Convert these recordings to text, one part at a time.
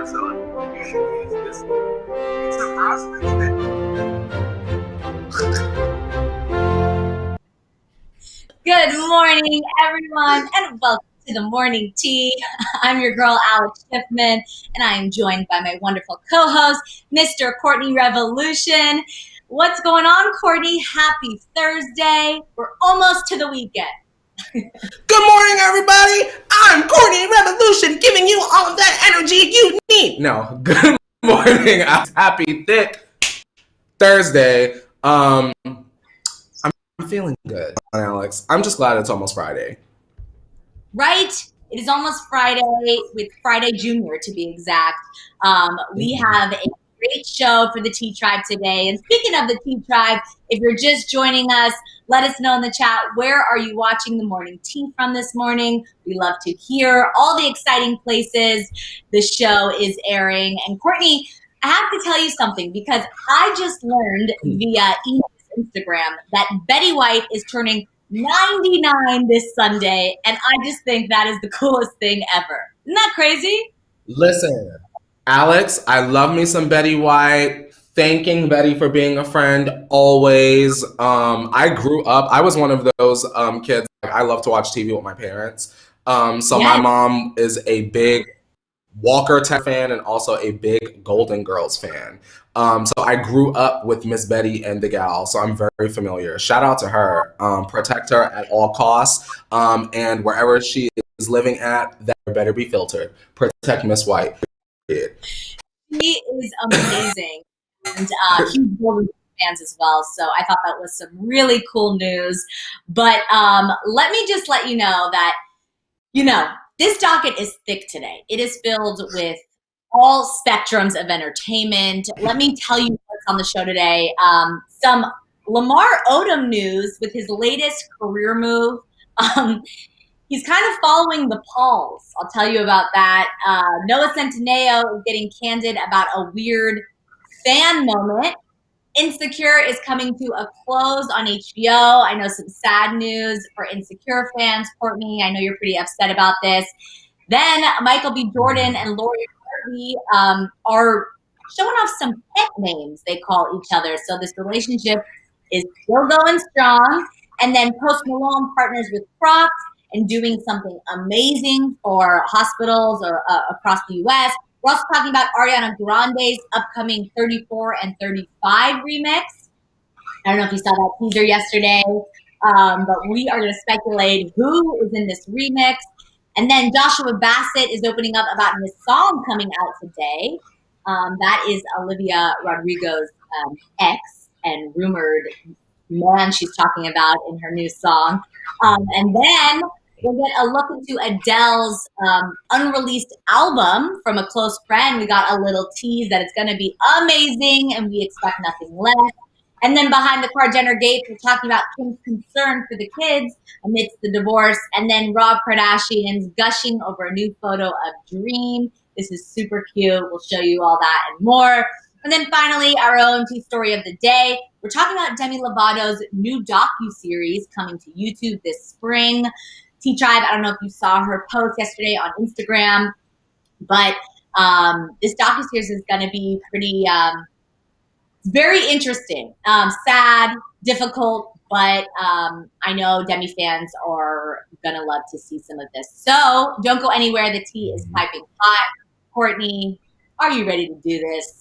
so you should use this. It's a prospect. Good morning, everyone, and welcome to the morning tea. I'm your girl, Alex Schiffman, and I am joined by my wonderful co-host, Mr. Courtney Revolution. What's going on, Courtney? Happy Thursday. We're almost to the weekend. Good morning, everybody. I'm Courtney Revolution, giving you all of that energy you need. No, good morning. Happy thick Thursday. I'm feeling good, Alex. I'm just glad it's almost Friday. Right? It is almost Friday, with Friday Junior to be exact. We have a great show for the Tea Tribe today. And speaking of the Tea Tribe, if you're just joining us, let us know in the chat, where are you watching the morning tea from this morning? We love to hear all the exciting places the show is airing. And Courtney, I have to tell you something, because I just learned via Instagram that Betty White is turning 99 this Sunday, and I just think that is the coolest thing ever. Isn't that crazy? Listen, Alex, I love me some Betty White. Thanking Betty for being a friend always. I grew up, I was one of those kids. I love to watch TV with my parents. So my mom is a big Walker Tech fan and also a big Golden Girls fan. So I grew up with Miss Betty and the gal, so I'm very familiar. Shout out to her. Protect her at all costs. And wherever she is living at, that better be filtered. Protect Miss White. She is amazing. And huge Golden fans as well. So I thought that was some really cool news. But let me just let you know that, this docket is thick today. It is filled with all spectrums of entertainment. Let me tell you what's on the show today. Some Lamar Odom news with his latest career move. He's kind of following the Pauls. I'll tell you about that. Noah Centineo is getting candid about a weird fan moment. Insecure is coming to a close on HBO. I know some sad news for Insecure fans. Courtney, I know you're pretty upset about this. Then Michael B. Jordan and Lori Harvey are showing off some pet names they call each other. So this relationship is still going strong. And then Post Malone partners with Crocs and doing something amazing for hospitals or across the U.S. We're also talking about Ariana Grande's upcoming 34 and 35 remix. I don't know if you saw that teaser yesterday, but we are going to speculate who is in this remix. And then Joshua Bassett is opening up about his song coming out today. That is Olivia Rodrigo's ex and rumored man she's talking about in her new song. And then we'll get a look into Adele's unreleased album from a close friend. We got a little tease that it's going to be amazing, and we expect nothing less. And then behind the Kardashian gates, we're talking about Kim's concern for the kids amidst the divorce. And then Rob Kardashian's gushing over a new photo of Dream. This is super cute. We'll show you all that and more. And then finally, our OMT story of the day. We're talking about Demi Lovato's new DocuSeries coming to YouTube this spring. Tea Tribe, I don't know if you saw her post yesterday on Instagram, but this docuseries is going to be pretty, very interesting, sad, difficult, but I know Demi fans are going to love to see some of this. So don't go anywhere. The tea is piping hot. Courtney, are you ready to do this?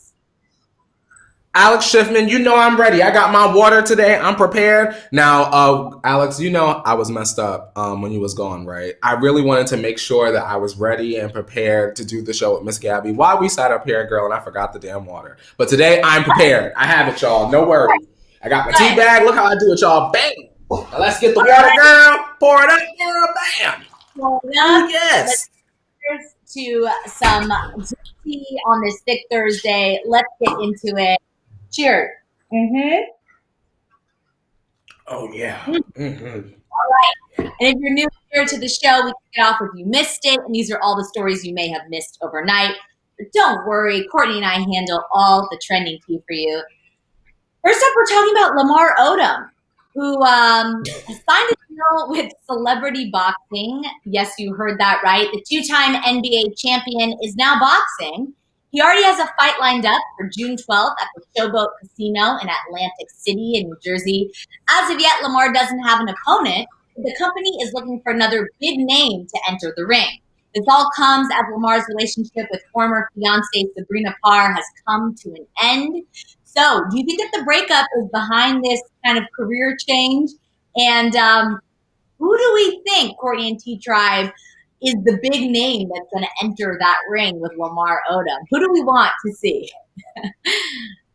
Alex Schiffman, you know I'm ready. I got my water today. I'm prepared. Now, Alex, you know I was messed up when you was gone, right? I really wanted to make sure that I was ready and prepared to do the show with Miss Gabby while we sat up here, girl, and I forgot the damn water. But today, I'm prepared. I have it, y'all. No worries. I got my tea bag. Look how I do it, y'all. Bam! Now let's get the water, girl. Pour it up, girl. Bam! Well, yes. Cheers to some tea on this thick Thursday. Let's get into it. Cheers. Mm-hmm. Oh, yeah. Mm-hmm. All right. And if you're new here to the show, we kick it off if you missed it. And these are all the stories you may have missed overnight. But don't worry. Courtney and I handle all the trending tea for you. First up, we're talking about Lamar Odom, who signed a deal with Celebrity Boxing. Yes, you heard that right. The two-time NBA champion is now boxing. He already has a fight lined up for June 12th at the Showboat Casino in Atlantic City in New Jersey. As of yet, Lamar doesn't have an opponent, but the company is looking for another big name to enter the ring. This all comes as Lamar's relationship with former fiancée Sabrina Parr has come to an end. So, do you think that the breakup is behind this kind of career change? And who do we think, Courtney and T-Tribe, is the big name that's going to enter that ring with Lamar Odom? Who do we want to see?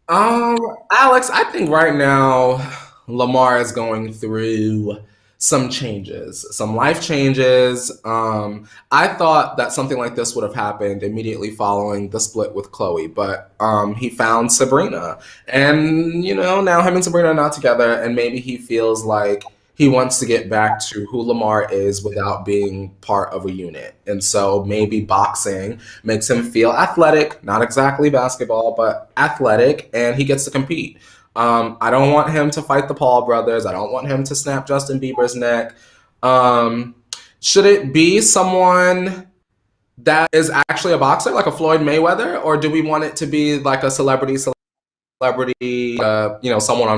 Alex, I think right now Lamar is going through some changes, some life changes. I thought that something like this would have happened immediately following the split with Chloe, but he found Sabrina. And, now him and Sabrina are not together, and maybe he feels like he wants to get back to who Lamar is without being part of a unit. And so maybe boxing makes him feel athletic, not exactly basketball, but athletic, and he gets to compete. I don't want him to fight the Paul brothers. I don't want him to snap Justin Bieber's neck. Should it be someone that is actually a boxer, like a Floyd Mayweather, or do we want it to be like a celebrity, someone on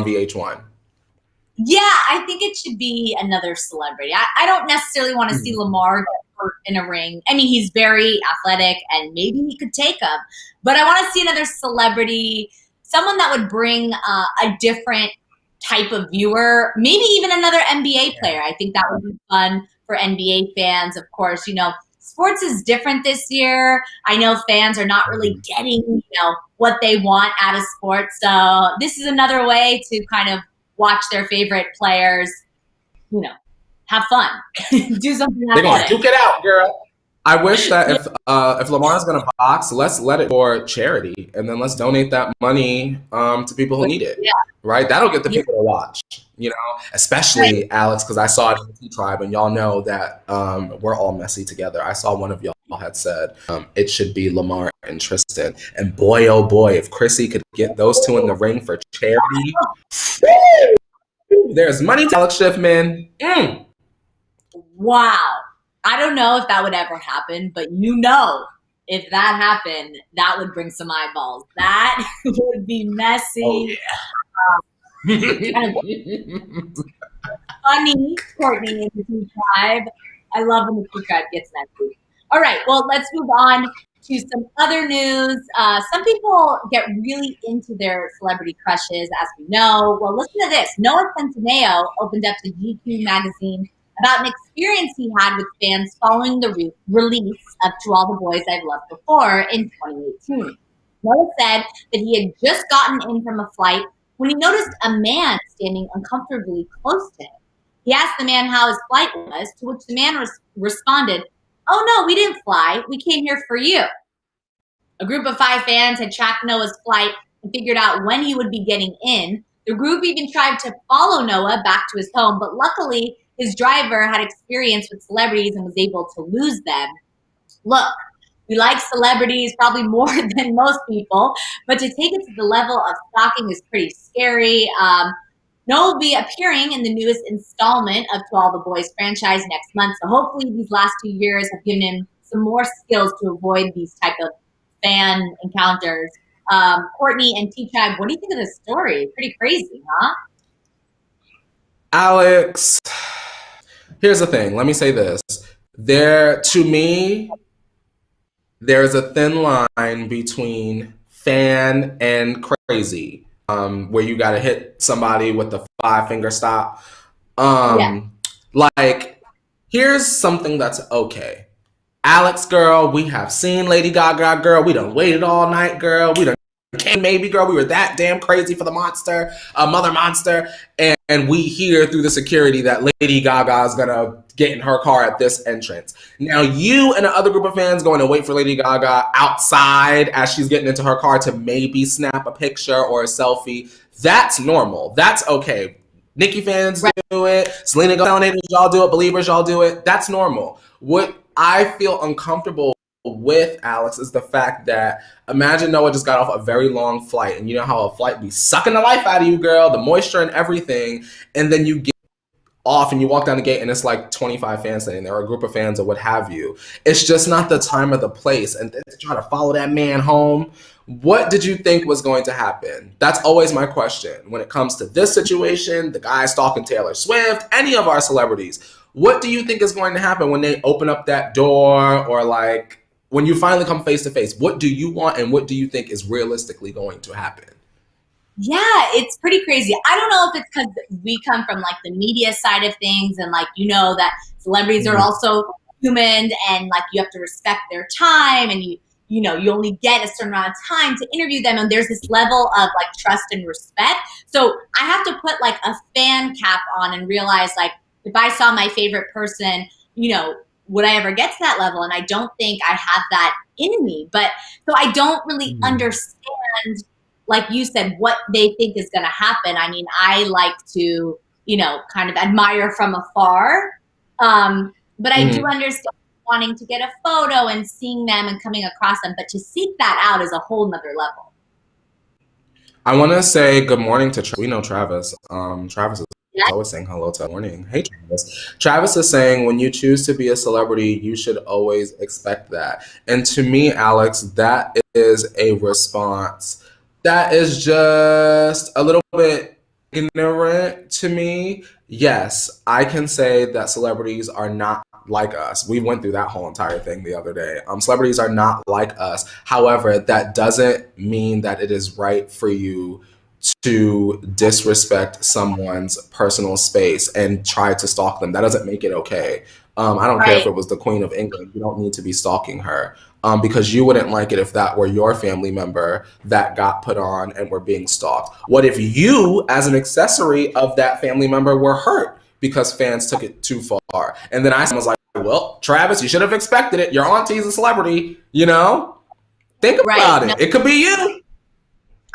VH1? Yeah, I think it should be another celebrity. I don't necessarily want to see Lamar get hurt in a ring. I mean, he's very athletic, and maybe he could take him. But I want to see another celebrity, someone that would bring a different type of viewer, maybe even another NBA player. I think that would be fun for NBA fans. Of course, sports is different this year. I know fans are not really getting, what they want out of sports. So this is another way to kind of watch their favorite players, have fun, do something They're going athletic. to duke it out, girl. I wish that if Lamar's going to box, let's let it for charity, and then let's donate that money to people who need it. Yeah. Right? That'll get the people to watch. Especially right. Alex, because I saw it in the T-Tribe, and y'all know that we're all messy together. I saw one of y'all had said it should be Lamar and Tristan, and boy, oh boy, if Chrissy could get those two in the ring for charity, there's money to Alex Schiffman. Wow. I don't know if that would ever happen, but if that happened, that would bring some eyeballs. That would be messy. Oh, yeah. Funny, Courtney and the T-Tribe. I love when the T-Tribe gets messy. All right, well, let's move on to some other news. Some people get really into their celebrity crushes, as we know. Well, listen to this. Noah Centineo opened up to GQ magazine about an experience he had with fans following the release of To All the Boys I've Loved Before in 2018. Noah said that he had just gotten in from a flight when he noticed a man standing uncomfortably close to him. He asked the man how his flight was, to which the man responded, "Oh no, we didn't fly. We came here for you." A group of 5 fans had tracked Noah's flight and figured out when he would be getting in. The group even tried to follow Noah back to his home, but luckily his driver had experience with celebrities and was able to lose them. Look, we like celebrities probably more than most people, but to take it to the level of stalking is pretty scary. Noah will be appearing in the newest installment of To All the Boys franchise next month, so hopefully these last 2 years have given him some more skills to avoid these type of fan encounters. Courtney and T-Tribe, what do you think of this story? Pretty crazy, huh? Alex, here's the thing. Let me say this. To me, there's a thin line between fan and crazy, where you got to hit somebody with the 5-finger stop. Like, here's something that's okay. Alex, girl, we have seen Lady Gaga, girl. We done waited all night, girl. We done came, maybe, girl. We were that damn crazy for the monster, Mother Monster. And we hear through the security that Lady Gaga is going to get in her car at this entrance. Now, you and the other group of fans going to wait for Lady Gaga outside as she's getting into her car to maybe snap a picture or a selfie. That's normal. That's okay. Nicki fans do it. Selena Gomez, y'all do it. Believers, y'all do it. That's normal. What I feel uncomfortable with, Alex, is the fact that imagine Noah just got off a very long flight, and you know how a flight be sucking the life out of you, girl, the moisture and everything, and then you get off and you walk down the gate and it's like 25 fans sitting there or a group of fans or what have you. It's just not the time or the place. And then to try to follow that man home, what did you think was going to happen? That's always my question. When it comes to this situation, the guy stalking Taylor Swift, any of our celebrities, what do you think is going to happen when they open up that door, or like when you finally come face to face? What do you want and what do you think is realistically going to happen? Yeah, it's pretty crazy. I don't know if it's because we come from like the media side of things, and like, you know, that celebrities are also human, and like you have to respect their time, and you know, you only get a certain amount of time to interview them, and there's this level of like trust and respect. So I have to put like a fan cap on and realize, like, if I saw my favorite person, you know, would I ever get to that level? And I don't think I have that in me. But so I don't really understand, like you said, what they think is going to happen. I mean, I like to, you know, kind of admire from afar. But I do understand wanting to get a photo and seeing them and coming across them. But to seek that out is a whole nother level. I want to say good morning to we know Travis. Travis is always saying hello to morning. Hey, Travis. Travis is saying, when you choose to be a celebrity, you should always expect that. And to me, Alex, that is a response that is just a little bit ignorant to me. Yes, I can say that celebrities are not like us. We went through that whole entire thing the other day. Celebrities are not like us. However, that doesn't mean that it is right for you to disrespect someone's personal space and try to stalk them. That doesn't make it okay. I don't care if it was the Queen of England. You don't need to be stalking her, because you wouldn't like it if that were your family member that got put on and were being stalked. What if you, as an accessory of that family member, were hurt because fans took it too far? And then I was like, well, Travis, you should have expected it. Your auntie's a celebrity, you know? Think about it. No. It could be you.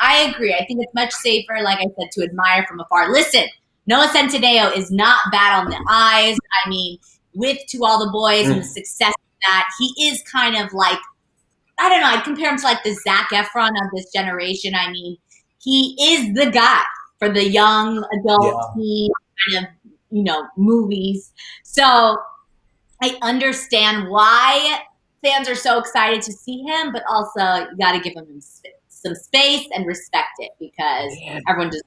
I agree. I think it's much safer, like I said, to admire from afar. Listen, Noah Centineo is not bad on the eyes. I mean, with To All the Boys and the success of that, he is kind of like, I don't know, I'd compare him to like the Zac Efron of this generation. I mean, he is the guy for the young adult teen kind of, you know, movies. So I understand why fans are so excited to see him, but also you got to give him some space and respect it, because everyone deserves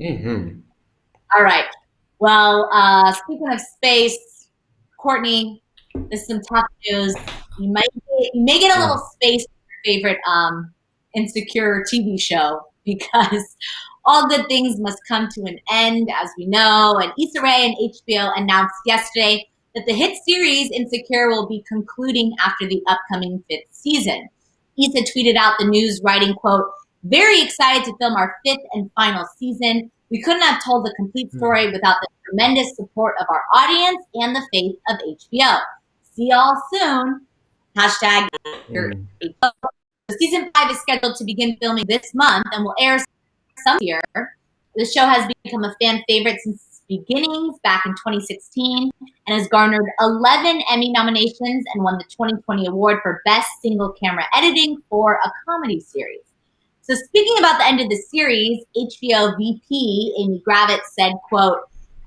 that. All right. Well, speaking of space, Courtney, this is some tough news. You may get a little space for your favorite Insecure TV show, because all good things must come to an end, as we know. And Issa Rae and HBO announced yesterday that the hit series Insecure will be concluding after the upcoming 5th season. Issa tweeted out the news, writing, quote, "Very excited to film our 5th and final season. We couldn't have told the complete story without the tremendous support of our audience and the faith of HBO. See y'all soon. Hashtag HBO." Season 5 is scheduled to begin filming this month and will air some year. The show has become a fan favorite since its beginnings back in 2016 and has garnered 11 Emmy nominations and won the 2020 award for Best Single Camera Editing for a Comedy Series. So speaking about the end of the series, HBO VP Amy Gravitz said, quote,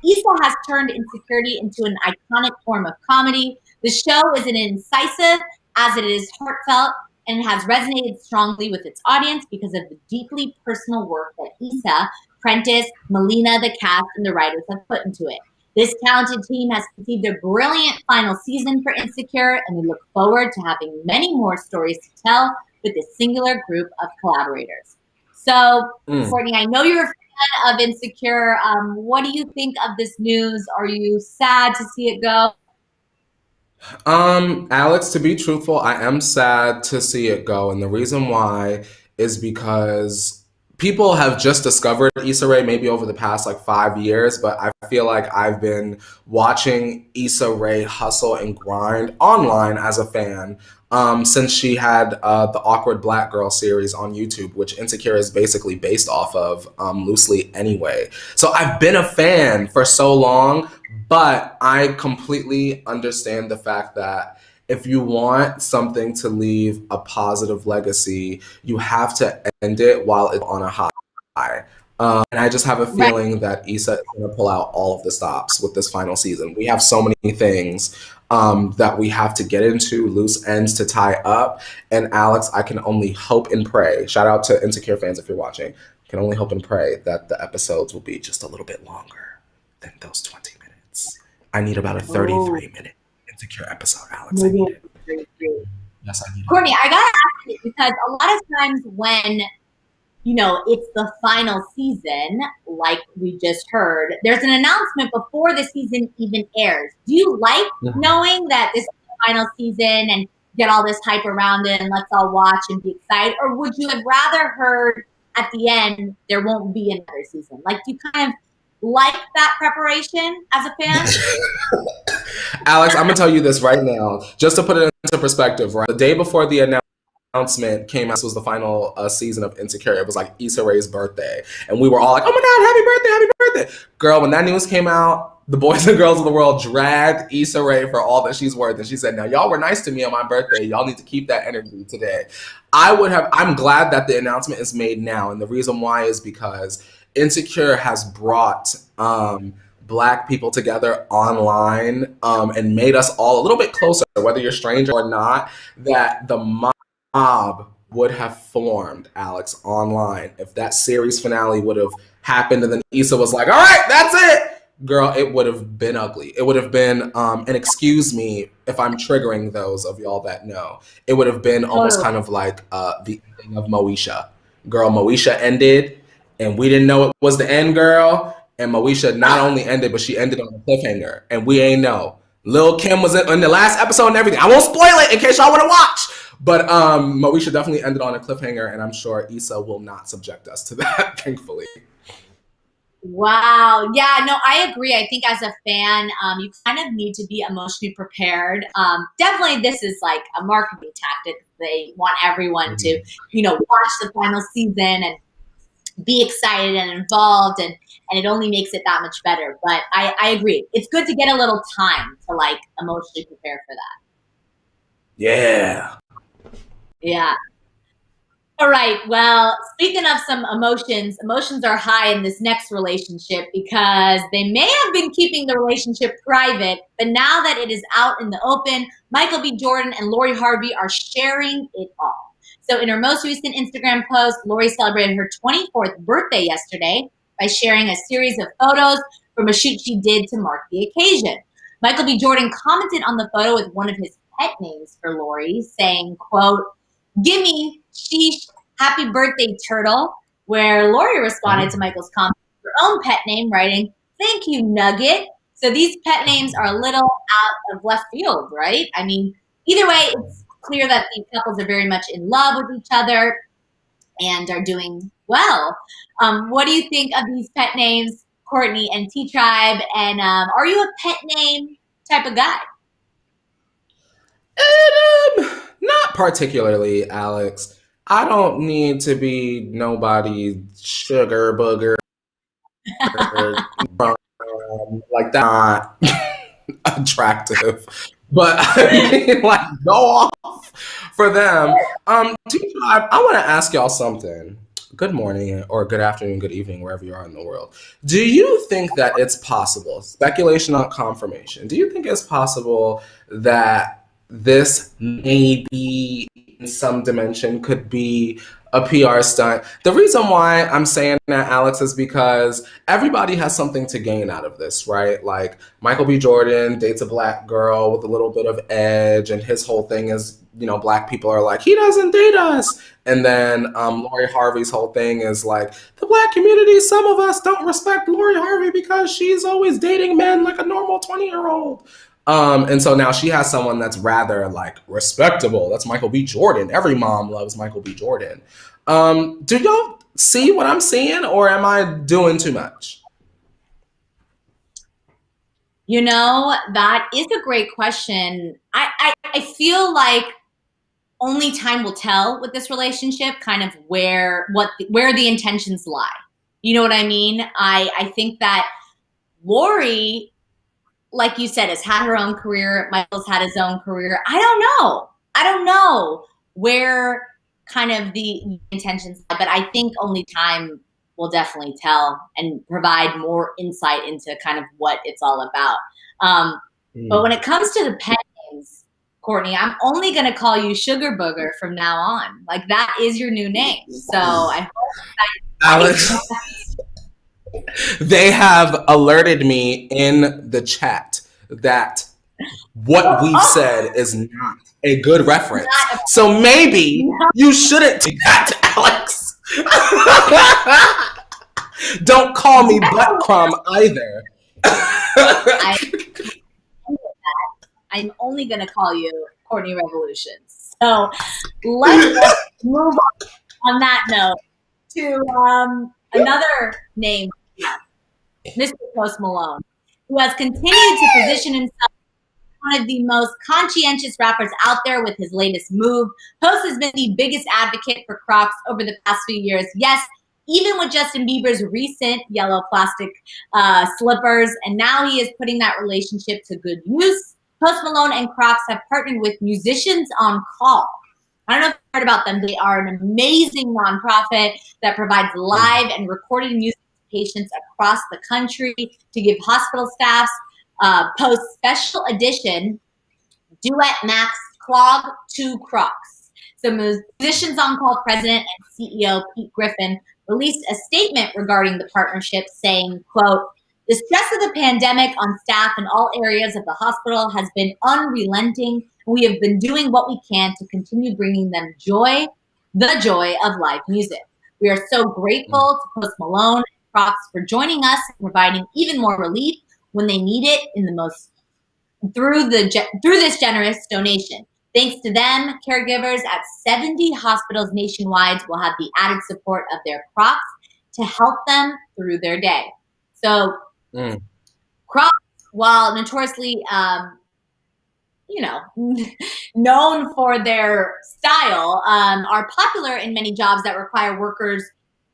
"Issa has turned Insecurity into an iconic form of comedy. The show is as incisive as it is heartfelt, and it has resonated strongly with its audience because of the deeply personal work that Issa, Prentice, Melina, the cast, and the writers have put into it. This talented team has conceived a brilliant final season for Insecure, and we look forward to having many more stories to tell with this singular group of collaborators." So, Courtney, I know you're a fan of Insecure. What do you think of this news? Are you sad to see it go? Alex, to be truthful, I am sad to see it go. And the reason why is because people have just discovered Issa Rae maybe over the past like 5 years, but I feel like I've been watching Issa Rae hustle and grind online as a fan since she had the Awkward Black Girl series on YouTube, which Insecure is basically based off of loosely anyway. So I've been a fan for so long, but I completely understand the fact that if you want something to leave a positive legacy, you have to end it while it's on a high. And I just have a feeling that Issa is going to pull out all of the stops with this final season. We have so many things that we have to get into, loose ends to tie up. And Alex, I can only hope and pray. Shout out to Insecure fans if you're watching. I can only hope and pray that the episodes will be just a little bit longer than those 20 minutes. I need about a 33-minute Insecure episode, Alex. I need it. Yes, I need it. Courtney, I gotta ask you because a lot of times when it's the final season, like we just heard, there's an announcement before the season even airs. Do you like knowing that this is the final season and get all this hype around it and let's all watch and be excited? Or would you have rather heard at the end there won't be another season? Like, do you kind of like that preparation as a fan? Alex, I'm going to tell you this right now, just to put it into perspective, right? The day before the announcement came out, this was the final season of Insecure. It was like Issa Rae's birthday. And we were all like, oh my God, happy birthday, happy birthday. Girl, when that news came out, the boys and girls of the world dragged Issa Rae for all that she's worth. And she said, now y'all were nice to me on my birthday. Y'all need to keep that energy today. I'm glad that the announcement is made now. And the reason why is because Insecure has brought Black people together online and made us all a little bit closer, whether you're stranger or not, that the mob would have formed, Alex, online if that series finale would have happened and then Issa was like, all right, that's it. Girl, it would have been ugly. It would have been, and excuse me if I'm triggering those of y'all that know, it would have been almost kind of like the ending of Moesha. Girl, Moesha ended and we didn't know it was the end, girl. And Moesha not only ended, but she ended on a cliffhanger. And we ain't know. Lil' Kim was in the last episode and everything. I won't spoil it in case y'all want to watch. But Moesha definitely ended on a cliffhanger. And I'm sure Issa will not subject us to that, thankfully. Wow. Yeah, no, I agree. I think as a fan, you kind of need to be emotionally prepared. Definitely this is like a marketing tactic. They want everyone to, watch the final season and be excited and involved, and it only makes it that much better. But I agree. It's good to get a little time to like emotionally prepare for that. Yeah. Yeah. All right. Well, speaking of some emotions are high in this next relationship because they may have been keeping the relationship private, but now that it is out in the open, Michael B. Jordan and Lori Harvey are sharing it all. So in her most recent Instagram post, Lori celebrated her 24th birthday yesterday by sharing a series of photos from a shoot she did to mark the occasion. Michael B. Jordan commented on the photo with one of his pet names for Lori, saying, quote, "Gimme, sheesh, happy birthday, turtle," where Lori responded to Michael's comment with her own pet name, writing, "Thank you, Nugget." So these pet names are a little out of left field, right? I mean, either way, it's clear that these couples are very much in love with each other and are doing well. What do you think of these pet names, Courtney and T-Tribe? And are you a pet name type of guy? Not particularly, Alex. I don't need to be nobody's sugar booger like that. Attractive, but I mean, like, go off for them. T-Tribe, I want to ask y'all something. Good morning or good afternoon, good evening, wherever you are in the world. Do you think that it's possible, speculation not confirmation, do you think it's possible that this maybe in some dimension could be a PR stunt? The reason why I'm saying that, Alex, is because everybody has something to gain out of this, right? Like, Michael B. Jordan dates a Black girl with a little bit of edge, and his whole thing is, Black people are like, he doesn't date us. And then Lori Harvey's whole thing is like, the Black community, some of us don't respect Lori Harvey because she's always dating men like a normal 20-year-old. And so now she has someone that's rather like respectable. That's Michael B. Jordan. Every mom loves Michael B. Jordan. Do y'all see what I'm seeing, or am I doing too much? That is a great question. I feel like only time will tell with this relationship, kind of where the intentions lie. You know what I mean? I think that Lori, like you said, has had her own career. Michael's had his own career. I don't know where kind of the intentions lie, but I think only time will definitely tell and provide more insight into kind of what it's all about. But when it comes to the pen names, Courtney, I'm only going to call you Sugar Booger from now on. Like, that is your new name. So I hope that Alex, they have alerted me in the chat that what we've said is not a good reference. So maybe you shouldn't do that, Alex. Don't call me butt crumb either. I'm only going to call you Courtney Revolutions. So let's move on that note to another name, Mr. Post Malone, who has continued to position himself as one of the most conscientious rappers out there with his latest move. Post has been the biggest advocate for Crocs over the past few years. Yes, even with Justin Bieber's recent yellow plastic slippers, and now he is putting that relationship to good use. Post Malone and Crocs have partnered with Musicians on Call. I don't know if you've heard about them. They are an amazing nonprofit that provides live and recorded music to patients across the country to give hospital staffs Post special edition Duet Max Clog 2 Crocs. So Musicians on Call president and CEO Pete Griffin released a statement regarding the partnership saying, quote, "The stress of the pandemic on staff in all areas of the hospital has been unrelenting. We have been doing what we can to continue bringing them joy, the joy of live music. We are so grateful to Post Malone and Crocs for joining us and providing even more relief when they need it in the most through this generous donation. Thanks to them, caregivers at 70 hospitals nationwide will have the added support of their Crocs to help them through their day." So Crocs, while notoriously, known for their style, are popular in many jobs that require workers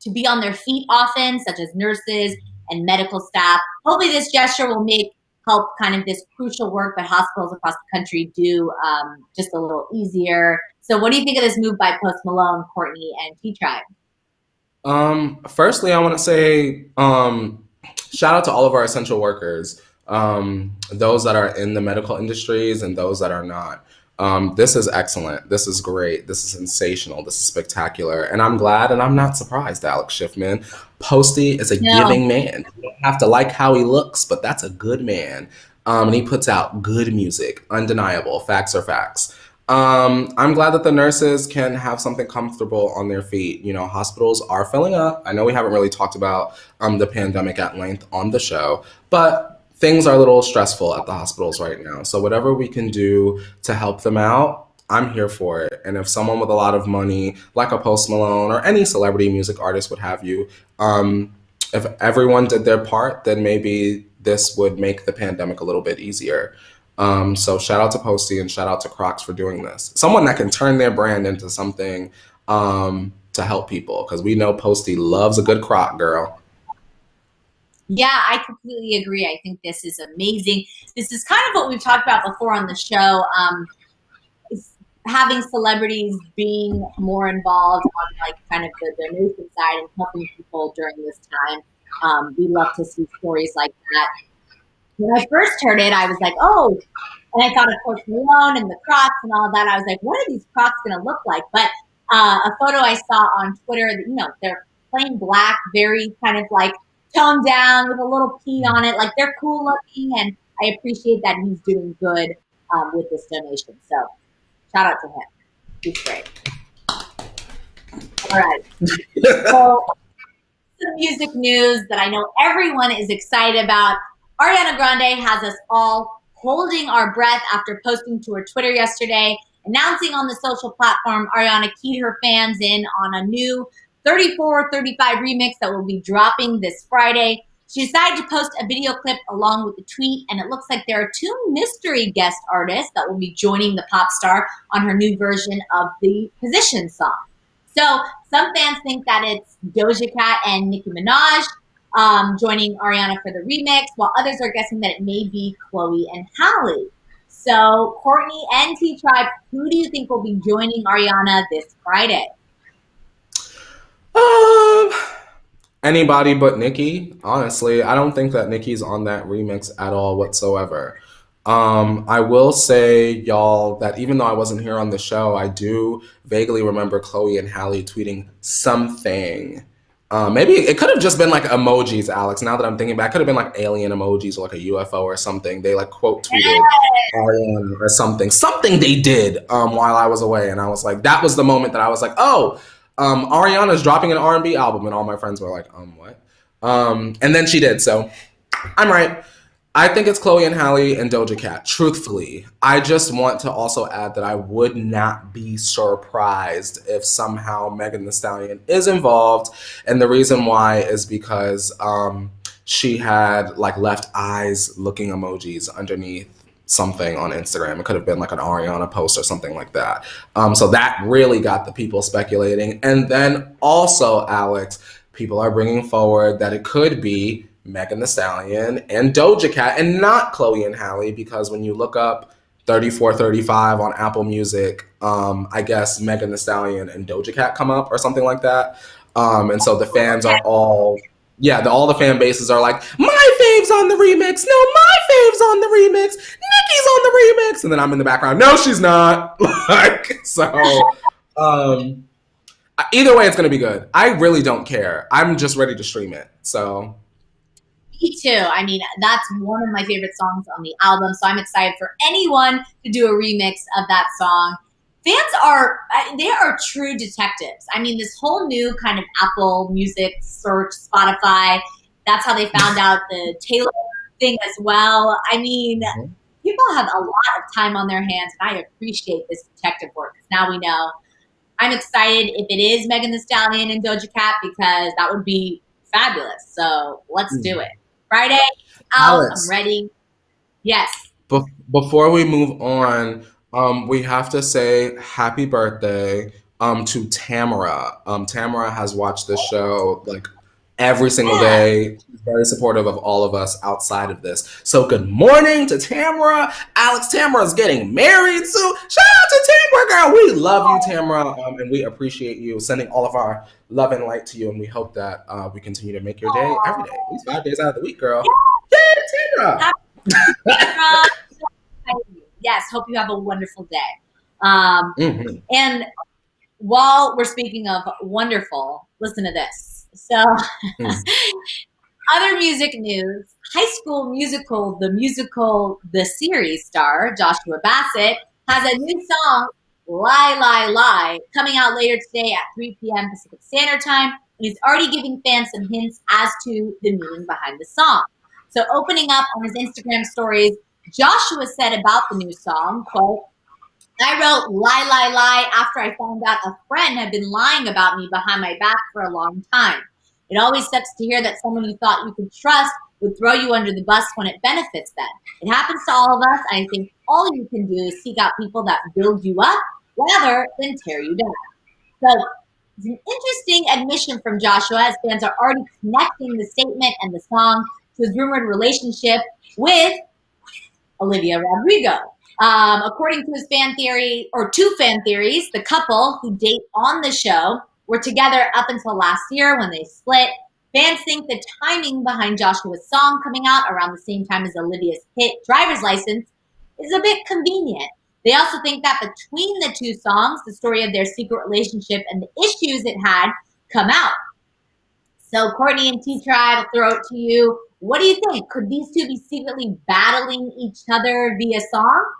to be on their feet often, such as nurses and medical staff. Hopefully this gesture will help kind of this crucial work that hospitals across the country do just a little easier. So what do you think of this move by Post Malone, Courtney, and T-Tribe? Firstly, I want to say shout out to all of our essential workers, those that are in the medical industries and those that are not. This is excellent. This is great. This is sensational. This is spectacular. And I'm glad and I'm not surprised, Alex Schiffman. Posty is a giving man. You don't have to like how he looks, but that's a good man. And he puts out good music, undeniable. Facts are facts. I'm glad that the nurses can have something comfortable on their feet. You know, hospitals are filling up. I know we haven't really talked about the pandemic at length on the show, but things are a little stressful at the hospitals right now. So whatever we can do to help them out, I'm here for it. And if someone with a lot of money, like a Post Malone or any celebrity music artist would have you, if everyone did their part, then maybe this would make the pandemic a little bit easier. So shout out to Posty and shout out to Crocs for doing this. Someone that can turn their brand into something to help people, because we know Posty loves a good Croc, girl. Yeah, I completely agree. I think this is amazing. This is kind of what we've talked about before on the show, is having celebrities being more involved on like kind of the donation side and helping people during this time. We love to see stories like that. When I first heard it, I was like, oh, and I thought of Post Malone and the Crocs and all of that. I was like, what are these Crocs going to look like? But a photo I saw on Twitter, they're plain black, very kind of like toned down with a little P on it. Like, they're cool looking, and I appreciate that he's doing good with this donation. So shout out to him. He's great. All right. So some music news that I know everyone is excited about. Ariana Grande has us all holding our breath after posting to her Twitter yesterday, announcing on the social platform Ariana keyed her fans in on a new 3435 remix that will be dropping this Friday. She decided to post a video clip along with the tweet, and it looks like there are two mystery guest artists that will be joining the pop star on her new version of the Position song. So some fans think that it's Doja Cat and Nicki Minaj joining Ariana for the remix, while others are guessing that it may be Chloe and Halle. So Courtney and T-Tribe, who do you think will be joining Ariana this Friday? Anybody but Nicki. Honestly, I don't think that Nicki's on that remix at all whatsoever. I will say, y'all, that even though I wasn't here on the show, I do vaguely remember Chloe and Halle tweeting something. Maybe it could have just been like emojis, Alex. Now that I'm thinking back, it could have been like alien emojis or like a UFO or something. They like quote tweeted Ariana or something. Something they did while I was away, and I was like, that was the moment that I was like, oh, Ariana's dropping an R&B album, and all my friends were like, what? And then she did. So I'm right. I think it's Chloe and Halle and Doja Cat. Truthfully, I just want to also add that I would not be surprised if somehow Megan Thee Stallion is involved, and the reason why is because she had like left eyes looking emojis underneath something on Instagram. It could have been like an Ariana post or something like that. So that really got the people speculating, and then also, Alex, people are bringing forward that it could be Megan Thee Stallion and Doja Cat and not Chloe and Halle, because when you look up 3435 on Apple Music, I guess Megan Thee Stallion and Doja Cat come up or something like that. And so the fans are all, all the fan bases are like, my fave's on the remix. No, my fave's on the remix. Nicki's on the remix. And then I'm in the background. No, she's not. Either way, it's going to be good. I really don't care. I'm just ready to stream it. So. Me too. I mean, that's one of my favorite songs on the album, so I'm excited for anyone to do a remix of that song. Fans they are true detectives. I mean, this whole new kind of Apple Music search, Spotify, that's how they found out the Taylor thing as well. I mean, people have a lot of time on their hands, and I appreciate this detective work, because now we know. I'm excited if it is Megan Thee Stallion and Doja Cat, because that would be fabulous. So let's do it. Friday out. I'm ready. Yes. Before we move on, we have to say happy birthday to Tamara. Tamara has watched this show like every single day. She's very supportive of all of us outside of this. So good morning to Tamara. Alex, Tamara's getting married soon. Shout out to Tamara, girl. We love you, Tamara, and we appreciate you sending all of our love and light to you, and we hope that we continue to make your day every day, at least 5 days out of the week, girl. Yay, Tamara! Tamara. Yes, hope you have a wonderful day. And while we're speaking of wonderful, listen to this. So, other music news, High School Musical, the series star, Joshua Bassett, has a new song, Lie, Lie, Lie, coming out later today at 3 p.m. Pacific Standard Time. And he's already giving fans some hints as to the meaning behind the song. So opening up on his Instagram stories, Joshua said about the new song, quote, I wrote lie, lie, lie after I found out a friend had been lying about me behind my back for a long time. It always sucks to hear that someone you thought you could trust would throw you under the bus when it benefits them. It happens to all of us, and I think all you can do is seek out people that build you up rather than tear you down. So it's an interesting admission from Joshua, as fans are already connecting the statement and the song to his rumored relationship with Olivia Rodrigo. According to his two fan theories, the couple who date on the show were together up until last year when they split. Fans think the timing behind Joshua's song coming out around the same time as Olivia's hit Driver's License is a bit convenient. They also think that between the two songs, the story of their secret relationship and the issues it had come out. So Courtney and T-Tribe, I'll throw it to you. What do you think? Could these two be secretly battling each other via song?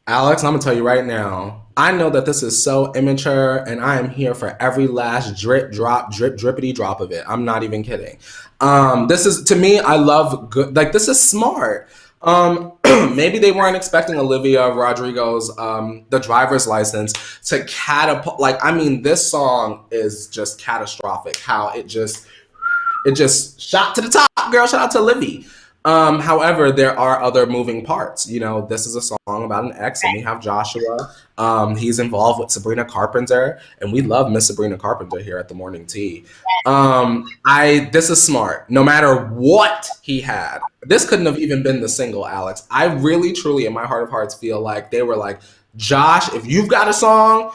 Alex, I'm going to tell you right now, I know that this is so immature, and I am here for every last drippity drop of it. I'm not even kidding. This is, to me, I love good, like, this is smart. Maybe they weren't expecting Olivia Rodrigo's The Driver's License to catapult. Like, I mean, this song is just catastrophic. How it just shot to the top, girl. Shout out to Livy. However, there are other moving parts. You know, this is a song about an ex, and we have Joshua. He's involved with Sabrina Carpenter, and we love Miss Sabrina Carpenter here at the Morning Tea. This is smart. No matter what he had, this couldn't have even been the single, Alex. I really, truly, in my heart of hearts, feel like they were like, Josh, if you've got a song,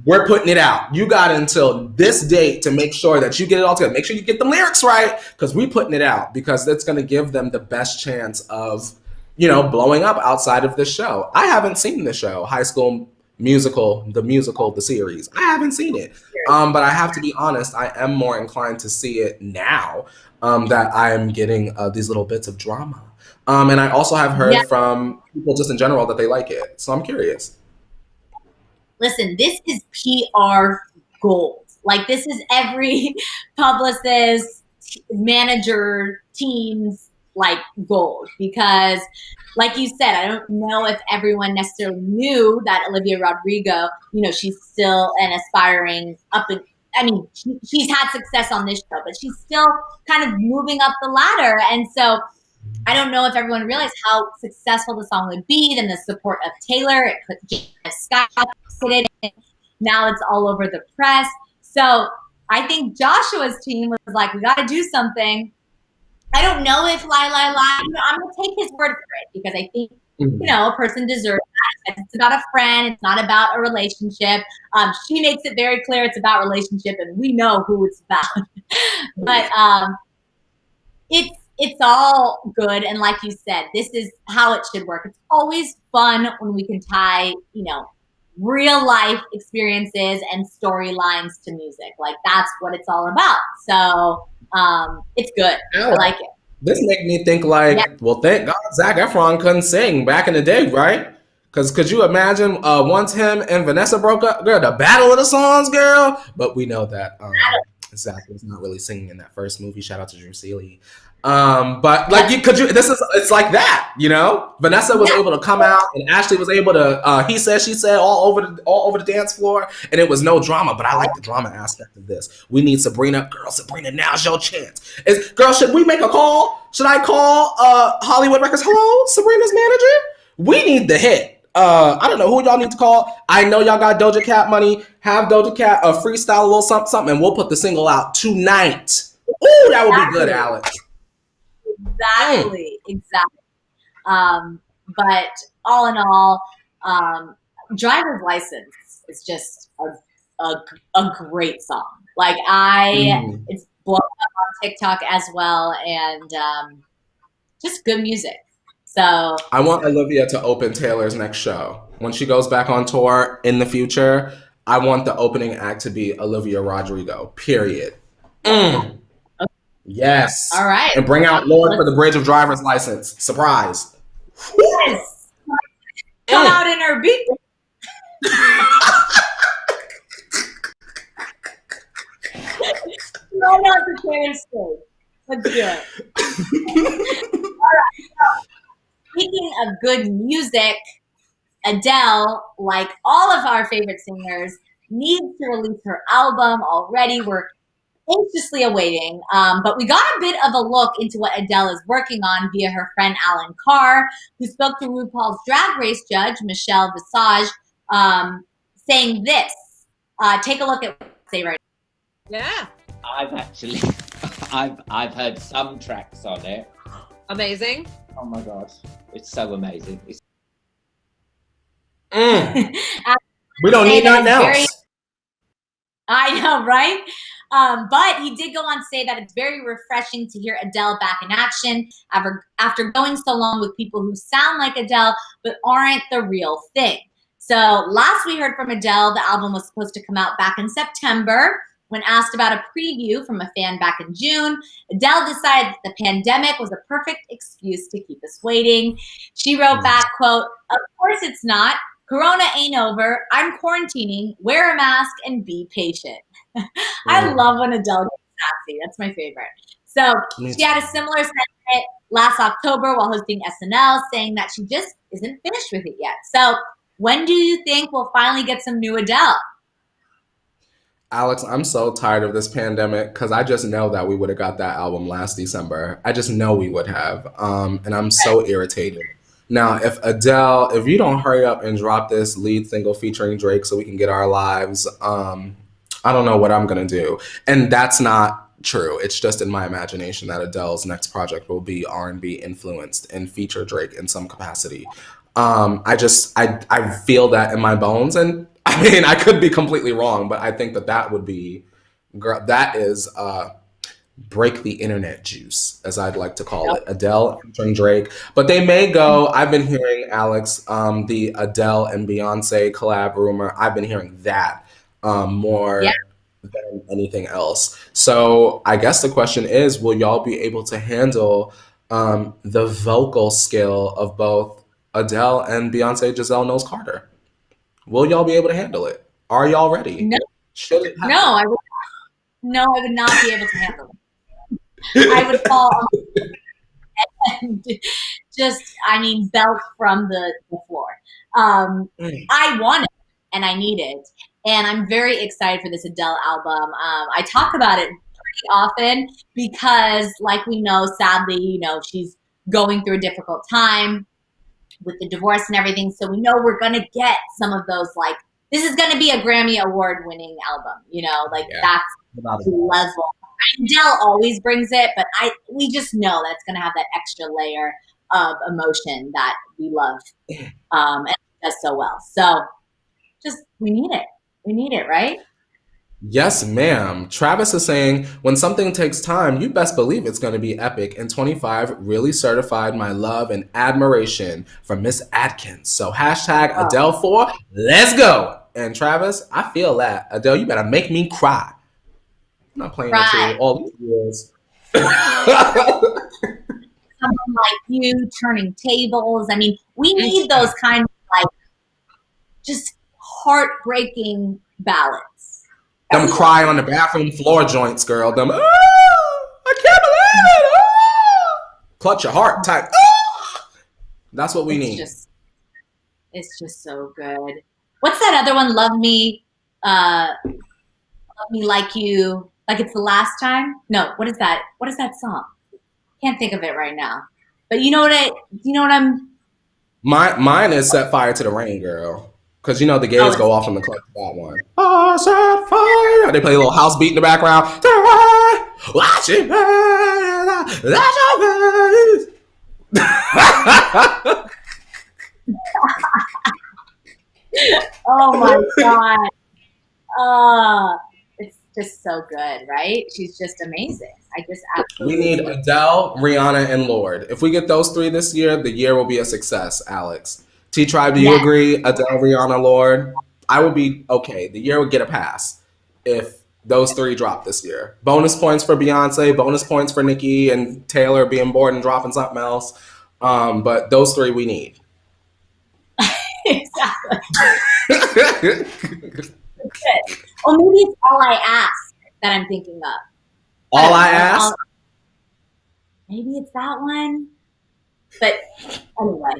we're putting it out. You got until this date to make sure that you get it all together. Make sure you get the lyrics right, because we putting it out, because that's going to give them the best chance of, blowing up outside of this show. I haven't seen the show, High School Musical, the series. I haven't seen it. But I have to be honest, I am more inclined to see it now that I am getting these little bits of drama. And I also have heard from people just in general that they like it. So I'm curious. Listen, this is PR gold. Like, this is every publicist, manager, team's like gold, because like you said, I don't know if everyone necessarily knew that Olivia Rodrigo, she's still an aspiring she's had success on this show, but she's still kind of moving up the ladder. And so I don't know if everyone realized how successful the song would be. Then the support of Taylor, it put skyrocketed, and now it's all over the press. So I think Joshua's team was like, we got to do something. I don't know if lie. I'm going to take his word for it, because I think, a person deserves that. It's about a friend. It's not about a relationship. She makes it very clear it's about relationship, and we know who it's about. But it's all good. And like you said, this is how it should work. It's always fun when we can tie, real life experiences and storylines to music. Like, that's what it's all about. So it's good. I like it. This make me think well, thank God Zac Efron couldn't sing back in the day, right? Because could you imagine once him and Vanessa broke up, girl, the battle of the songs, girl? But we know that Zac was not really singing in that first movie. Shout out to Drew Seeley. But like, it's like that, Vanessa was able to come out, and Ashley was able to, he said, she said, all over the dance floor, and it was no drama. But I like the drama aspect of this. We need Sabrina. Girl, Sabrina, now's your chance. Girl, should we make a call? Should I call Hollywood Records? Hello, Sabrina's manager? We need the hit. I don't know who y'all need to call. I know y'all got Doja Cat money. Have Doja Cat freestyle a little something, and we'll put the single out tonight. Ooh, that would be good, Alex. Exactly. But all in all, Driver's License is just a great song. Like, it's blown up on TikTok as well, and just good music. So I want Olivia to open Taylor's next show. When she goes back on tour in the future, I want the opening act to be Olivia Rodrigo, period. Yes. All right. And bring out Lord for the Bridge of Driver's License. Surprise. Yes. Come out in her beat. Right out the Taylor stage. Let's do it. All right. So, speaking of good music, Adele, like all of our favorite singers, needs to release her album already. We're anxiously awaiting, but we got a bit of a look into what Adele is working on via her friend Alan Carr, who spoke to RuPaul's Drag Race judge, Michelle Visage, saying this. Take a look at what they say right now. Yeah. I've heard some tracks on it. Amazing. Oh my gosh, it's so amazing. We don't need nothing else. I know, right? But he did go on to say that it's very refreshing to hear Adele back in action after going so long with people who sound like Adele but aren't the real thing. So last we heard from Adele, the album was supposed to come out back in September. When asked about a preview from a fan back in June, Adele decided that the pandemic was a perfect excuse to keep us waiting. She wrote back, quote, "Of course it's not. Corona ain't over. I'm quarantining. Wear a mask and be patient." I love when Adele gets sassy. That's my favorite. So she had a similar sentiment last October while hosting SNL, saying that she just isn't finished with it yet. So when do you think we'll finally get some new Adele? Alex, I'm so tired of this pandemic, because I just know that we would have got that album last December. I just know we would have. And I'm so irritated. Now, if you don't hurry up and drop this lead single featuring Drake so we can get our lives, I don't know what I'm going to do. And that's not true. It's just in my imagination that Adele's next project will be R&B influenced and feature Drake in some capacity. I feel that in my bones. And I mean, I could be completely wrong, but I think that would be, girl, that is break the internet juice, as I'd like to call it. Adele featuring Drake. But they may go, I've been hearing, Alex, the Adele and Beyonce collab rumor. I've been hearing that more than anything else. So I guess the question is, will y'all be able to handle the vocal skill of both Adele and Beyonce Giselle Knowles Carter? Will y'all be able to handle it? Are y'all ready? No. Should it happen? No, I would not be able to handle it. I would fall and just, belt from the floor. I want it and I need it. And I'm very excited for this Adele album. I talk about it pretty often because, like we know, sadly, she's going through a difficult time with the divorce and everything. So we know we're going to get some of those, like, this is going to be a Grammy Award winning album, that's the level. Adele always brings it, but we just know that's going to have that extra layer of emotion that we love, and it does so well. So, we need it. We need it, right? Yes, ma'am. Travis is saying, when something takes time, you best believe it's going to be epic. And 25 really certified my love and admiration for Miss Atkins. So hashtag Adele 4, let's go. And Travis, I feel that. Adele, you better make me cry. I'm not playing with you all these years. Someone like you turning tables. We need those kind of just heartbreaking ballads. Them cry on the bathroom floor joints, girl. Them, I can't believe it. Clutch your heart tight. That's what we need. It's just so good. What's that other one? Love me like you. Like it's the last time? No, what is that? What is that song? Can't think of it right now. But you know what I'm... Mine is Set Fire to the Rain, girl. Because the gays go off in the club for that one. Oh, set fire. They play a little house beat in the background. Watch it burn. Oh my God. It's just so good, right? She's just amazing. I just absolutely... We need Adele, Rihanna, and Lorde. If we get those three this year, the year will be a success, Alex. T-Tribe, do you agree? Adele, Rihanna, Lorde? I would be okay. The year would get a pass if those three drop this year. Bonus points for Beyonce, bonus points for Nicki and Taylor being bored and dropping something else. But those three we need. Exactly. Or maybe it's All I Ask that I'm thinking of. All I Ask? Maybe it's that one. But anyway,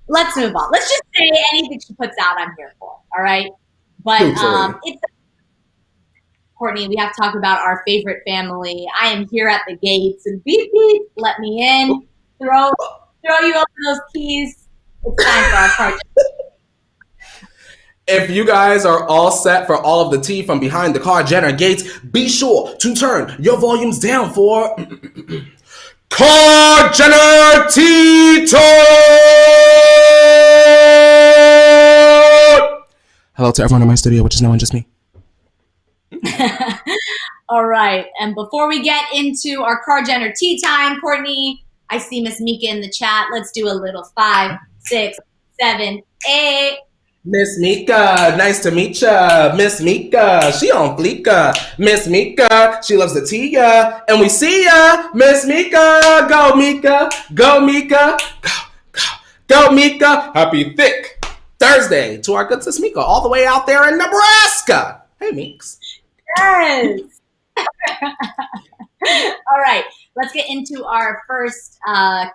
let's move on. Let's just say anything she puts out, I'm here for. All right? But it's Courtney, we have to talk about our favorite family. I am here at the gates and beep beep, let me in. Throw you over those keys. It's time for our part. If you guys are all set for all of the tea from behind the car Jenner gates, be sure to turn your volumes down for Car Jenner Tea Talk! Hello to everyone in my studio, which is no one, just me. All right. And before we get into our Car Jenner tea time, Courtney, I see Miss Mika in the chat. Let's do a little 5, 6, 7, 8. Miss Mika, nice to meet ya. Miss Mika, she on fleeka. Miss Mika, she loves the tea ya. And we see ya. Miss Mika, go Mika, go Mika, go Mika. Happy thick Thursday to our good sis Mika all the way out there in Nebraska. Hey, Meeks. Yes. All right. Let's get into our first Car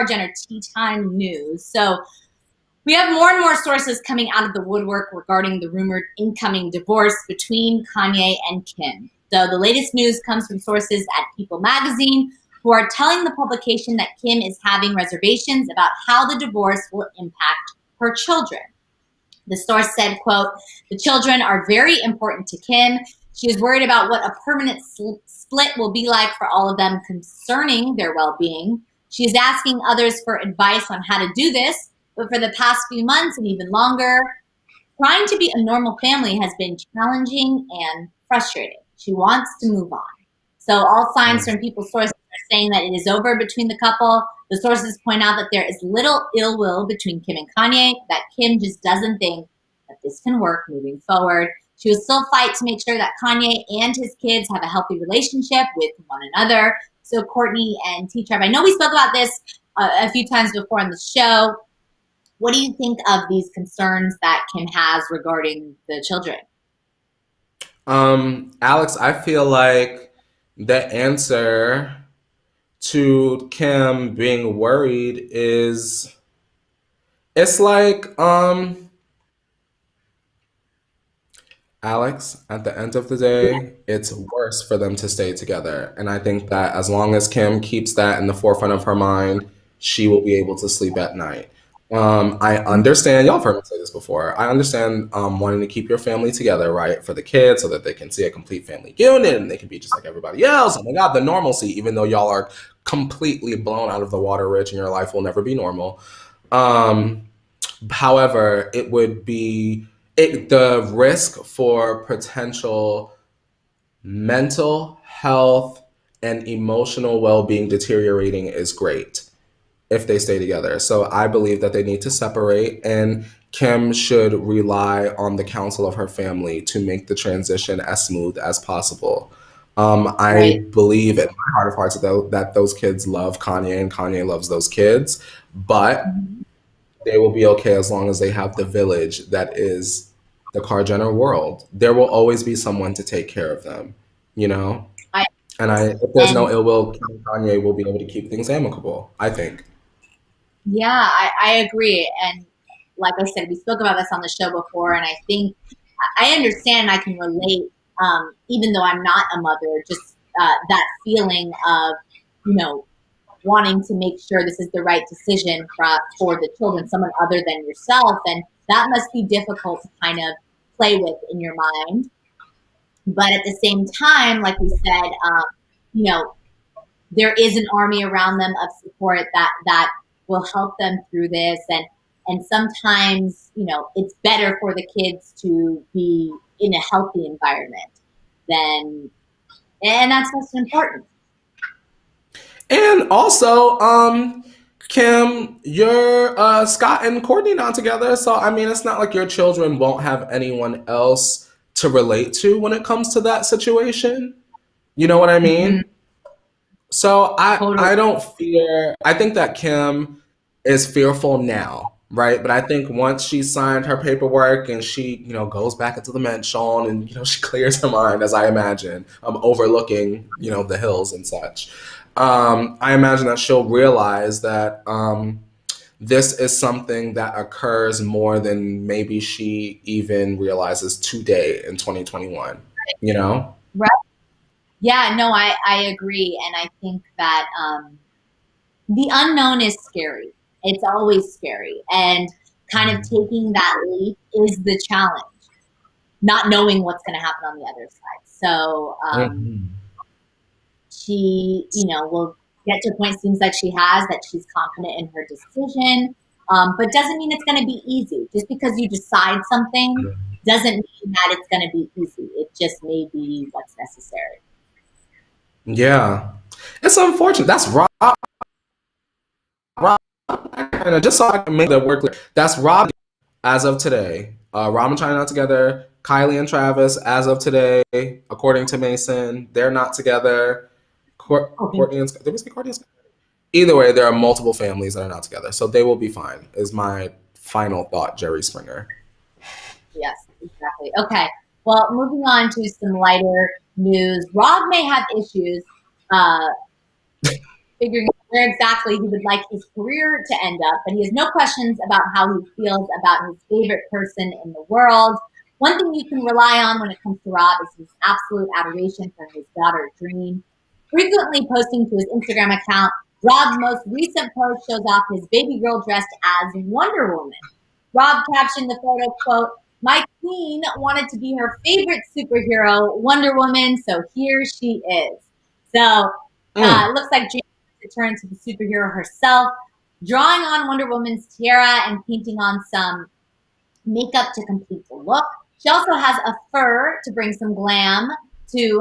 Jenner tea time news. So we have more and more sources coming out of the woodwork regarding the rumored incoming divorce between Kanye and Kim. So the latest news comes from sources at People magazine who are telling the publication that Kim is having reservations about how the divorce will impact her children. The source said, quote, "The children are very important to Kim. She is worried about what a permanent split will be like for all of them concerning their well-being. She is asking others for advice on how to do this. But for the past few months and even longer, trying to be a normal family has been challenging and frustrating. She wants to move on. So all signs from people's sources are saying that it is over between the couple. The sources point out that there is little ill will between Kim and Kanye, that Kim just doesn't think that this can work moving forward. She will still fight to make sure that Kanye and his kids have a healthy relationship with one another. So Courtney and T-Tribe, I know we spoke about this a few times before on the show. What do you think of these concerns that Kim has regarding the children? Alex, I feel like the answer to Kim being worried is it's like Alex, at the end of the day, it's worse for them to stay together. And I think that as long as Kim keeps that in the forefront of her mind, she will be able to sleep at night. I understand, y'all have heard me say this before. I understand wanting to keep your family together, right, for the kids so that they can see a complete family unit and they can be just like everybody else. Oh my God, the normalcy, even though y'all are completely blown out of the water, Rich, and your life will never be normal. However, it would be the risk for potential mental health and emotional well-being deteriorating is great if they stay together. So I believe that they need to separate, and Kim should rely on the counsel of her family to make the transition as smooth as possible. I believe in my heart of hearts that those kids love Kanye and Kanye loves those kids, but they will be okay as long as they have the village that is the Kar Jenner world. There will always be someone to take care of them, you know? If there's no ill will, Kim and Kanye will be able to keep things amicable, I think. Yeah, I agree. And like I said, we spoke about this on the show before, and I think I understand, I can relate, even though I'm not a mother, just that feeling of, wanting to make sure this is the right decision for the children, someone other than yourself. And that must be difficult to kind of play with in your mind. But at the same time, like we said, there is an army around them of support that will help them through this. And sometimes, it's better for the kids to be in a healthy environment and that's most important. And also, Kim, you're Scott and Courtney not together, so I mean, it's not like your children won't have anyone else to relate to when it comes to that situation. You know what I mean? Mm-hmm. So I don't fear. I think that Kim is fearful now, right? But I think once she signed her paperwork and she, goes back into the mansion and she clears her mind, as I imagine, overlooking the hills and such. I imagine that she'll realize that this is something that occurs more than maybe she even realizes today in 2021, Right. Yeah, no, I agree. And I think that the unknown is scary. It's always scary. And kind of taking that leap is the challenge, not knowing what's going to happen on the other side. So she, will get to a point, seems like she has, that she's confident in her decision, but doesn't mean it's going to be easy. Just because you decide something doesn't mean that it's going to be easy. It just may be what's necessary. Yeah. It's unfortunate. That's Rob. Just so I can make that work clear. That's Rob as of today. Rob and China not together. Kylie and Travis as of today, according to Mason, they're not together. Courtney and Scott. Did we say Courtney and Scott? Either way, there are multiple families that are not together, so they will be fine. Is my final thought, Jerry Springer. Yes, exactly. Okay. Well, moving on to some lighter news. Rob may have issues figuring out where exactly he would like his career to end up, but he has no questions about how he feels about his favorite person in the world. One thing you can rely on when it comes to Rob is his absolute adoration for his daughter, Dream. Frequently posting to his Instagram account, Rob's most recent post shows off his baby girl dressed as Wonder Woman. Rob captioned the photo, quote, "My queen wanted to be her favorite superhero, Wonder Woman, so here she is." So it looks like Dream returned to the superhero herself, drawing on Wonder Woman's tiara and painting on some makeup to complete the look. She also has a fur to bring some glam to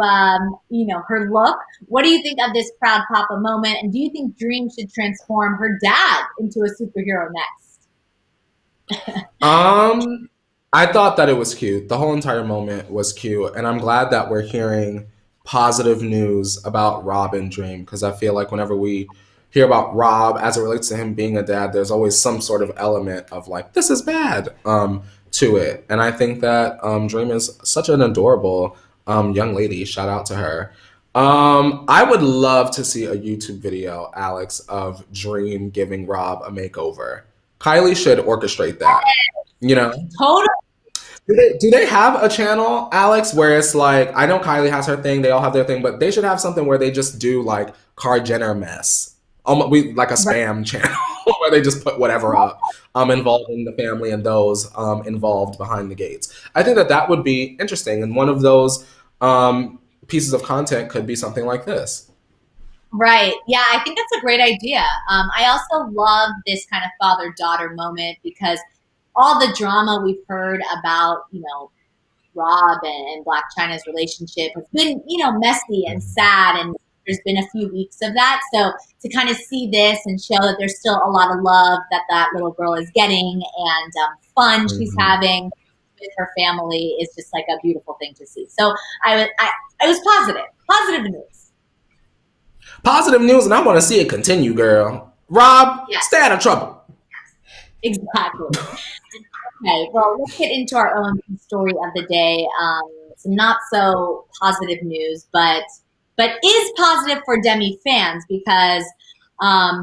her look. What do you think of this proud papa moment? And do you think Dream should transform her dad into a superhero next? I thought that it was cute. The whole entire moment was cute, and I'm glad that we're hearing positive news about Rob and Dream, because I feel like whenever we hear about Rob as it relates to him being a dad, there's always some sort of element of like, this is bad to it. And I think that Dream is such an adorable young lady. Shout out to her. I would love to see a YouTube video, Alex, of Dream giving Rob a makeover. Kylie should orchestrate that. Totally. Do they have a channel, Alex, where it's like, I know Kylie has her thing, they all have their thing, but they should have something where they just do like Kar Jenner mess. Like a spam channel where they just put whatever up involving the family and those involved behind the gates. I think that would be interesting. And one of those pieces of content could be something like this. Right. Yeah, I think that's a great idea. I also love this kind of father-daughter moment because all the drama we've heard about, Rob and Blac Chyna's relationship has been, messy and sad, and there's been a few weeks of that. So to kind of see this and show that there's still a lot of love that little girl is getting and fun she's having with her family is just like a beautiful thing to see. So I was positive news. Positive news, and I want to see it continue, girl. Rob, stay out of trouble. Exactly. Okay, well, let's get into our own story of the day. Some not so positive news, but is positive for Demi fans because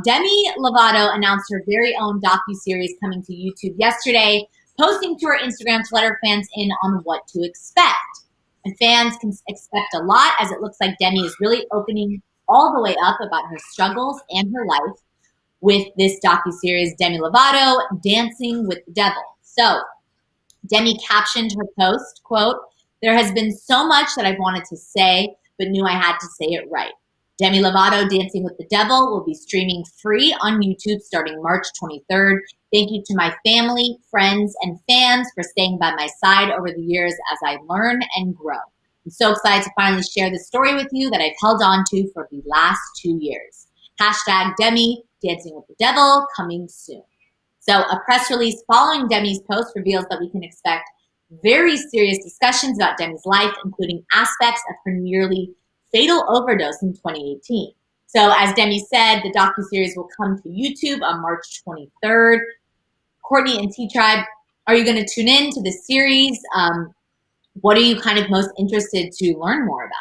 Demi Lovato announced her very own docuseries coming to YouTube yesterday, posting to her Instagram to let her fans in on what to expect. And fans can expect a lot as it looks like Demi is really opening all the way up about her struggles and her life with this docuseries, Demi Lovato, Dancing with the Devil. So Demi captioned her post, quote, "There has been so much that I've wanted to say, but knew I had to say it right. Demi Lovato, Dancing with the Devil will be streaming free on YouTube starting March 23rd. Thank you to my family, friends, and fans for staying by my side over the years as I learn and grow. I'm so excited to finally share this story with you that I've held on to for the last 2 years. Hashtag Demi, Dancing with the Devil, coming soon." So a press release following Demi's post reveals that we can expect very serious discussions about Demi's life, including aspects of her nearly fatal overdose in 2018. So as Demi said, the docuseries will come to YouTube on March 23rd. Courtney and T-Tribe, are you going to tune in to this series? What are you kind of most interested to learn more about?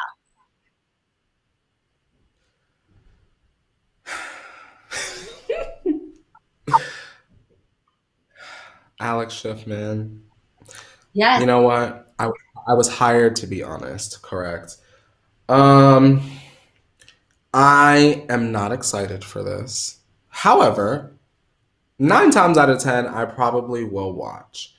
Alex Schiff, man. Yes. You know what? I was hired to be honest, correct? I am not excited for this. However, 9 times out of 10, I probably will watch.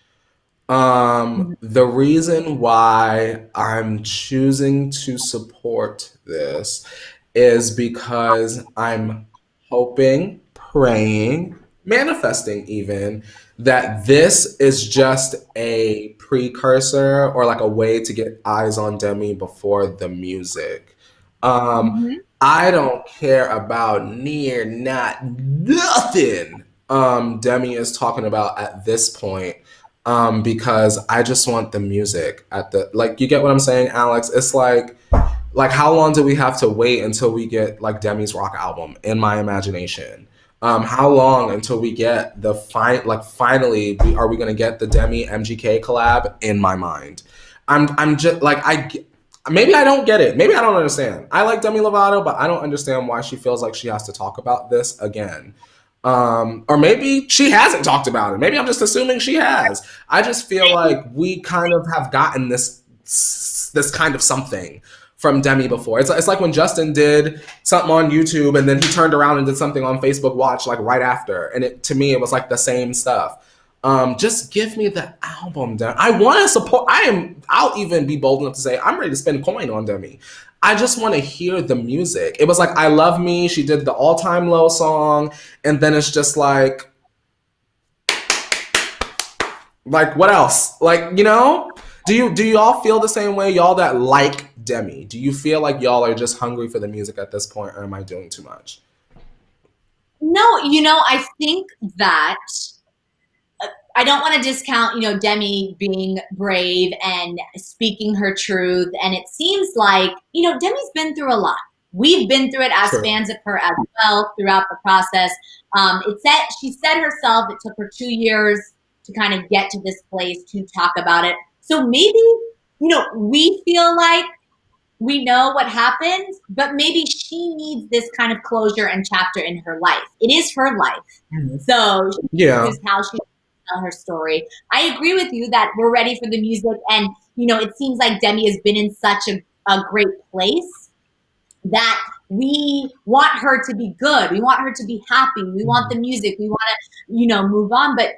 The reason why I'm choosing to support this is because I'm hoping, praying, manifesting even, that this is just a precursor or like a way to get eyes on Demi before the music. I don't care about nothing Demi is talking about at this point, because I just want the music you get what I'm saying, Alex? It's like how long do we have to wait until we get like Demi's rock album in my imagination? How long until we get the finally are we gonna get the Demi MGK collab in my mind? I'm just like maybe I don't get it. Maybe I don't understand. I like Demi Lovato, but I don't understand why she feels like she has to talk about this again. Or maybe she hasn't talked about it. Maybe I'm just assuming she has. I just feel like we kind of have gotten this kind of something from Demi before. It's like when Justin did something on YouTube and then he turned around and did something on Facebook Watch like right after. And to me, it was like the same stuff. Just give me the album, Demi. I want to support. I'll even be bold enough to say I'm ready to spend coin on Demi. I just want to hear the music. It was like I Love Me. She did the All Time Low song. And then it's just like, Like, what else? Like, you know, do y'all feel the same way? Y'all that like Demi, do you feel like y'all are just hungry for the music at this point, or am I doing too much? No, I think that I don't want to discount, Demi being brave and speaking her truth. And it seems like, Demi's been through a lot. We've been through it as True. fans of her as well throughout the process. She said herself it took her 2 years to kind of get to this place to talk about it. So maybe, we feel like we know what happened, but maybe she needs this kind of closure and chapter in her life. It is her life. Mm-hmm. So Yeah. is how she tell her story. I agree with you that we're ready for the music, and it seems like Demi has been in such a great place that we want her to be good. We want her to be happy. We want the music. We want to, move on. But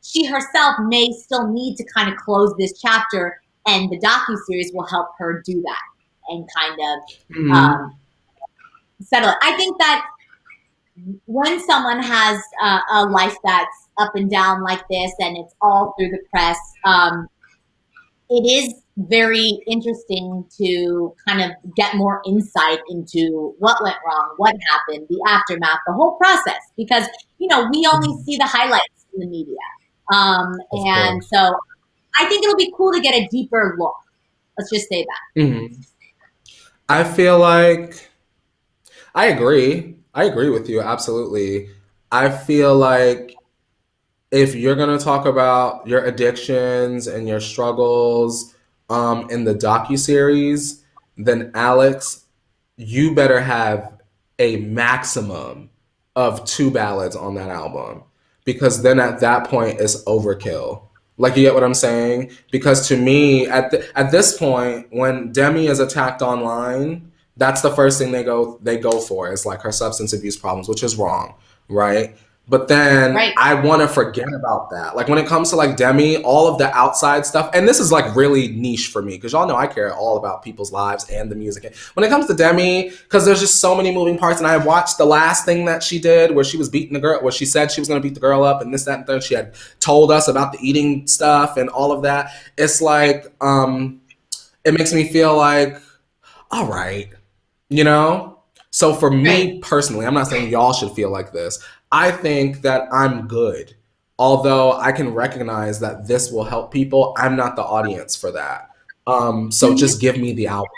she herself may still need to kind of close this chapter, and the DocuSeries will help her do that and kind of settle it. I think that when someone has a life that's up and down like this, and it's all through the press, it is very interesting to kind of get more insight into what went wrong, what happened, the aftermath, the whole process, because, we only see the highlights in the media. And so I think it'll be cool to get a deeper look. Let's just say that. Mm-hmm. I feel like I agree. I agree with you. Absolutely. I feel like if you're going to talk about your addictions and your struggles in the docuseries, then Alex, you better have a maximum of 2 ballads on that album, because then at that point it's overkill. Like, you get what I'm saying? Because to me, at this point, when Demi is attacked online, that's the first thing they go for, is like her substance abuse problems, which is wrong, right? But then I want to forget about that. Like, when it comes to like Demi, all of the outside stuff, and this is like really niche for me, because y'all know I care all about people's lives and the music. When it comes to Demi, because there's just so many moving parts, and I watched the last thing that she did where she was beating the girl, where she said she was going to beat the girl up and this, that, and third. She had told us about the eating stuff and all of that. It's like, it makes me feel like, all right, So for me personally, I'm not saying y'all should feel like this. I think that I'm good. Although I can recognize that this will help people, I'm not the audience for that. So just give me the album.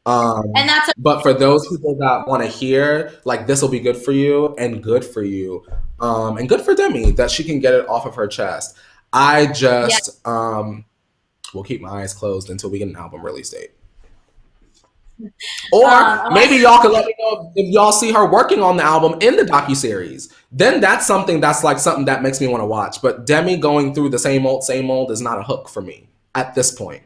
And that's but for those people that want to hear, like, this will be good for you, and good for you, and good for Demi, that she can get it off of her chest. I just will keep my eyes closed until we get an album release date. Or maybe y'all can let me know if y'all see her working on the album in the docuseries. Then that's something that makes me want to watch. But Demi going through the same old is not a hook for me at this point.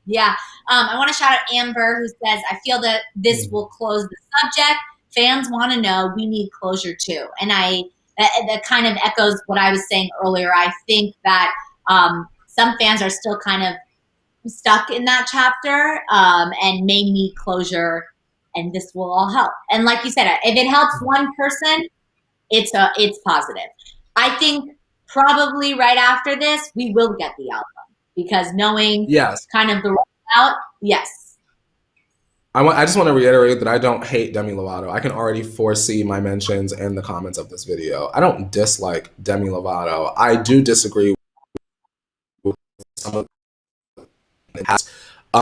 Yeah. I want to shout out Amber, who says, I feel that this will close the subject. Fans want to know. We need closure too. And that kind of echoes what I was saying earlier. I think that some fans are still kind of stuck in that chapter and may need closure, and this will all help. And like you said, if it helps one person, it's positive. I think probably right after this, we will get the album, because knowing kind of the rollout, I just want to reiterate that I don't hate Demi Lovato. I can already foresee my mentions and the comments of this video. I don't dislike Demi Lovato. I do disagree with some of has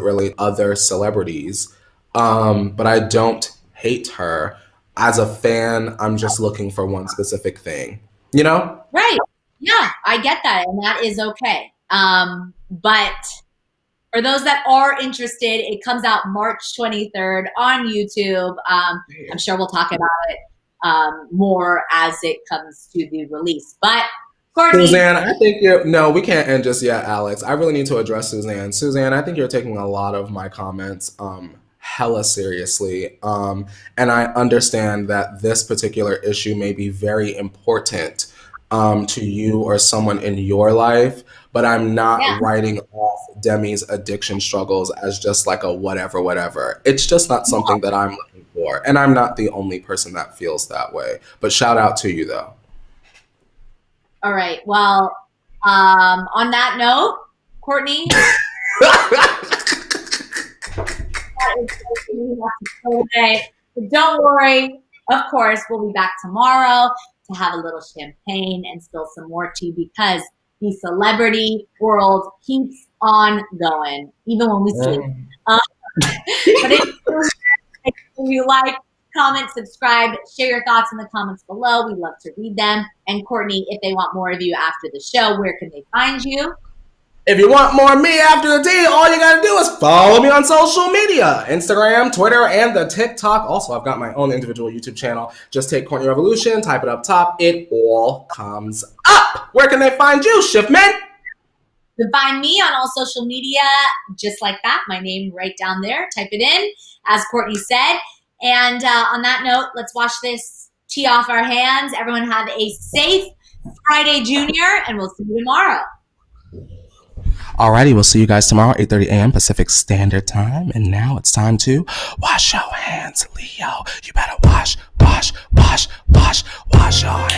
relate other celebrities, but I don't hate her. As a fan, I'm just looking for one specific thing, Right. Yeah, I get that, and that is okay. But for those that are interested, it comes out March 23rd on YouTube. I'm sure we'll talk about it more as it comes to the release. But Courtney. Suzanne, I think we can't end just yet, Alex. I really need to address Suzanne. Suzanne, I think you're taking a lot of my comments hella seriously. And I understand that this particular issue may be very important to you or someone in your life, but I'm not writing off Demi's addiction struggles as just like a whatever. It's just not something that I'm looking for. And I'm not the only person that feels that way. But shout out to you, though. All right. Well, On that note, Courtney. But don't worry. Of course, we'll be back tomorrow to have a little champagne and spill some more tea because the celebrity world keeps on going, even when we sleep. But if you like, comment, subscribe, share your thoughts in the comments below. We love to read them. And Courtney, if they want more of you after the show, where can they find you? If you want more of me after the tea, all you gotta do is follow me on social media. Instagram, Twitter, and the TikTok. Also, I've got my own individual YouTube channel. Just take Courtney Revolution, type it up top. It all comes up. Where can they find you, Shiftman? You can find me on all social media, just like that. My name right down there. Type it in, as Courtney said. And on that note, let's wash this tea off our hands. Everyone have a safe Friday, Junior, and we'll see you tomorrow. Alrighty, we'll see you guys tomorrow, 8:30 a.m. Pacific Standard Time. And now it's time to wash your hands, Leo. You better wash your hands.